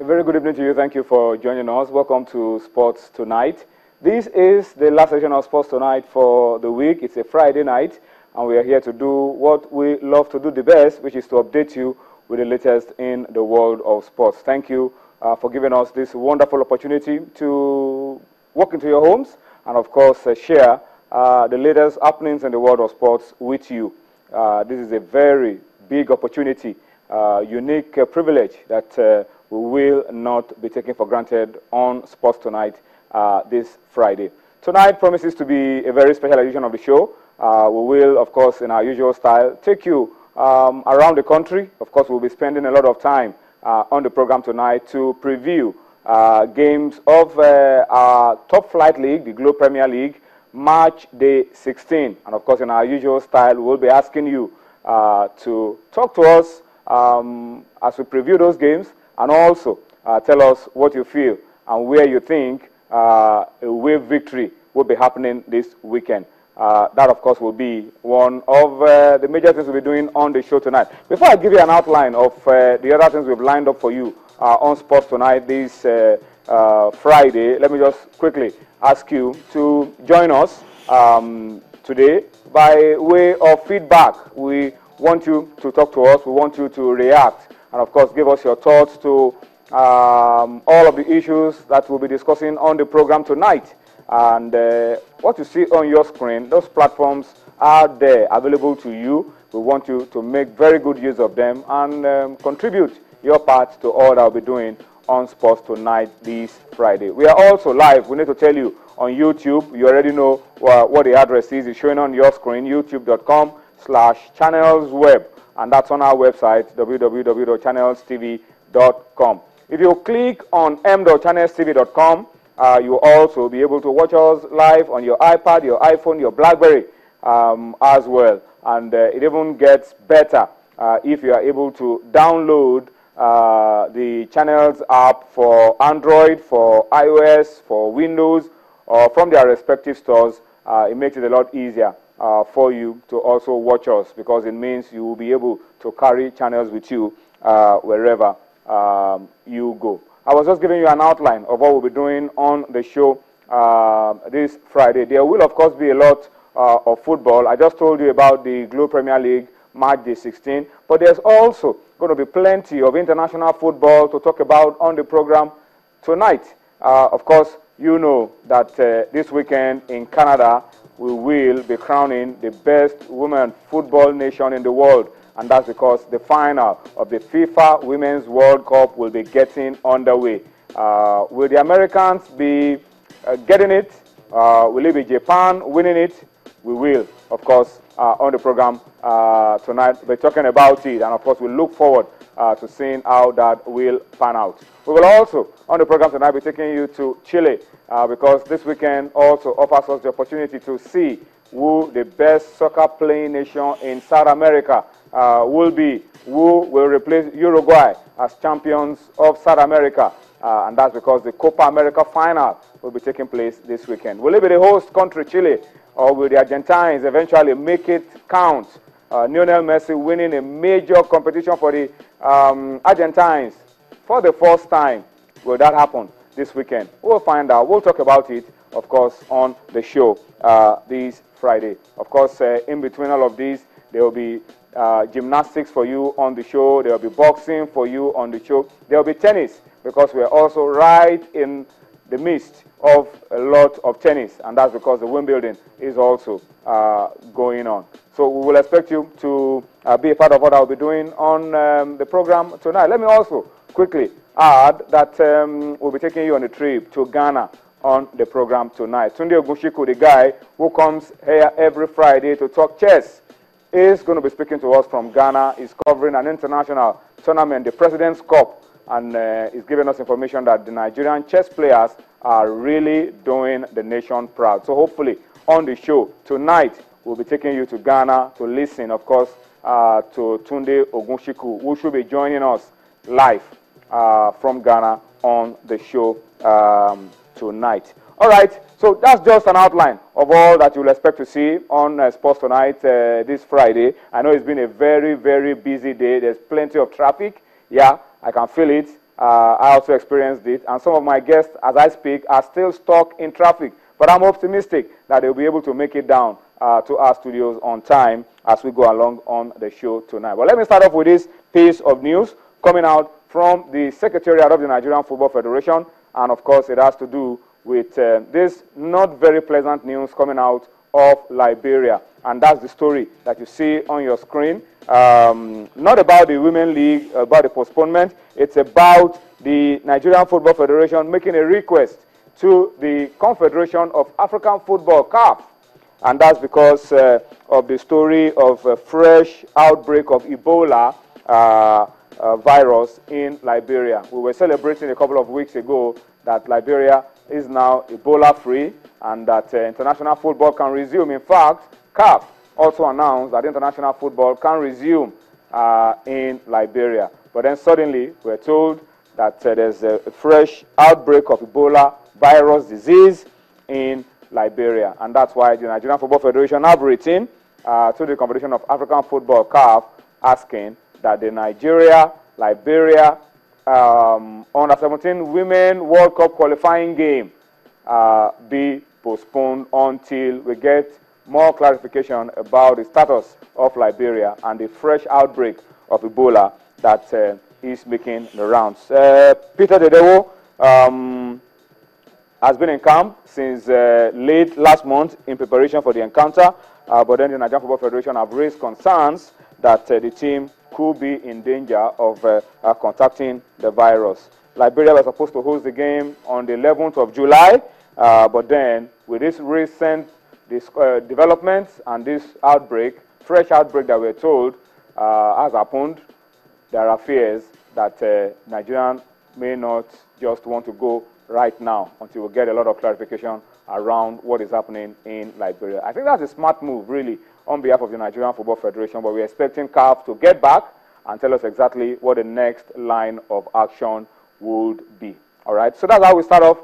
very good evening to you. Thank you for joining us. Welcome to Sports Tonight. This is the last session of Sports Tonight for the week. It's a Friday night, and we are here to do what we love to do the best, which is to update you with the latest in the world of sports. Thank you for giving us this wonderful opportunity to walk into your homes and, of course, share the latest happenings in the world of sports with you. This is a very big opportunity, unique privilege that we will not be taking for granted on Sports Tonight this Friday. Tonight promises to be a very special edition of the show. We will, of course, in our usual style, take you around the country. Of course, we'll be spending a lot of time on the program tonight to preview games of our top flight league, the Globe Premier League, March Day 16. And of course, in our usual style, we'll be asking you to talk to us as we preview those games, and also tell us what you feel and where you think a wave victory will be happening this weekend. That, of course, will be one of the major things we'll be doing on the show tonight. Before I give you an outline of the other things we've lined up for you on Sports Tonight this Friday, let me just quickly ask you to join us today by way of feedback. We want you to talk to us. We want you to react and, of course, give us your thoughts to all of the issues that we'll be discussing on the program tonight. And what you see on your screen, those platforms are there available to you. We want you to make very good use of them and contribute your part to all that we'll be doing on Sports Tonight this Friday. We are also live. We need to tell you on YouTube. You already know what the address is. It's showing on your screen, youtube.com/channelsweb. And that's on our website, www.channelstv.com. If you click on m.channelstv.com, you'll also be able to watch us live on your iPad, your iPhone, your BlackBerry as well. And it even gets better if you are able to download the Channels app for Android, for iOS, for Windows, or from their respective stores. It makes it a lot easier for you to also watch us, because it means you will be able to carry channels with you wherever you go. I was just giving you an outline of what we'll be doing on the show this Friday. There will, of course, be a lot of football. I just told you about the Globe Premier League, March Day 16, but there's also going to be plenty of international football to talk about on the program tonight. Of course, you know that this weekend in Canada, we will be crowning the best women football nation in the world. And that's because the final of the FIFA Women's World Cup will be getting underway. Will the Americans be getting it? Will it be Japan winning it? We will, of course, on the program tonight, be talking about it. And, of course, we look forward to seeing how that will pan out. We will also, on the program tonight, be taking you to Chile, because this weekend also offers us the opportunity to see who the best soccer playing nation in South America will be, who will replace Uruguay as champions of South America. And that's because the Copa America final will be taking place this weekend. Will it be the host country, Chile, or will the Argentines eventually make it count? Lionel Messi winning a major competition for the Argentines for the first time. Will that happen this weekend? We'll find out. We'll talk about it, of course, on the show this Friday. Of course, in between all of these, there will be gymnastics for you on the show. There will be boxing for you on the show. There will be tennis, because we are also right in the midst of a lot of tennis, and that's because the Wimbledon is also going on. So we will expect you to be a part of what I'll be doing on the program tonight. Let me also quickly add that we'll be taking you on a trip to Ghana on the program tonight. Tunde Ogunshiku, the guy who comes here every Friday to talk chess, is going to be speaking to us from Ghana. He's covering an international tournament, the President's Cup, and he's giving us information that the Nigerian chess players are really doing the nation proud. So hopefully on the show tonight, we'll be taking you to Ghana to listen, of course, to Tunde Ogunshiku, who should be joining us live from Ghana on the show tonight. All right, so that's just an outline of all that you'll expect to see on Sports Tonight this Friday. I know it's been a very, very busy day. There's plenty of traffic. Yeah, I can feel it. I also experienced it, and some of my guests, as I speak, are still stuck in traffic. But I'm optimistic that they'll be able to make it down to our studios on time as we go along on the show tonight. But let me start off with this piece of news coming out from the Secretariat of the Nigerian Football Federation, and of course it has to do with this not very pleasant news coming out of Liberia, and that's the story that you see on your screen. Not about the Women League, about the postponement. It's about the Nigerian Football Federation making a request to the Confederation of African Football, CAF, and that's because of the story of a fresh outbreak of Ebola virus in Liberia. We were celebrating a couple of weeks ago that Liberia is now Ebola-free and that international football can resume. In fact, CAF also announced that international football can resume in Liberia. But then suddenly we're told that there's a fresh outbreak of Ebola virus disease in Liberia. And that's why the Nigerian Football Federation have written to the Confederation of African Football, CAF, asking that the Nigeria-Liberia Under-17 Women World Cup qualifying game be postponed until we get more clarification about the status of Liberia and the fresh outbreak of Ebola that is making the rounds. Peter Dedewo has been in camp since late last month in preparation for the encounter, but then the Nigerian Football Federation have raised concerns that the team could be in danger of contacting the virus. Liberia was supposed to host the game on the 11th of July, but then with this recent developments and this outbreak, fresh outbreak that we're told has happened, there are fears that Nigerian may not just want to go right now until we get a lot of clarification around what is happening in Liberia. I think that's a smart move, really, on behalf of the Nigerian Football Federation, but we're expecting CAF to get back and tell us exactly what the next line of action would be. All right, so that's how we start off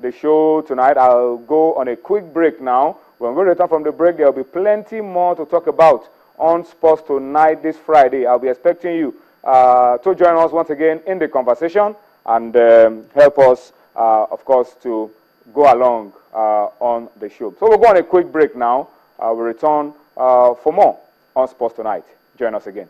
the show tonight. I'll go on a quick break now. When we return from the break, there will be plenty more to talk about on Sports Tonight this Friday. I'll be expecting you to join us once again in the conversation and help us, of course, to go along on the show. So we'll go on a quick break now. We'll return for more on Sports Tonight. Join us again.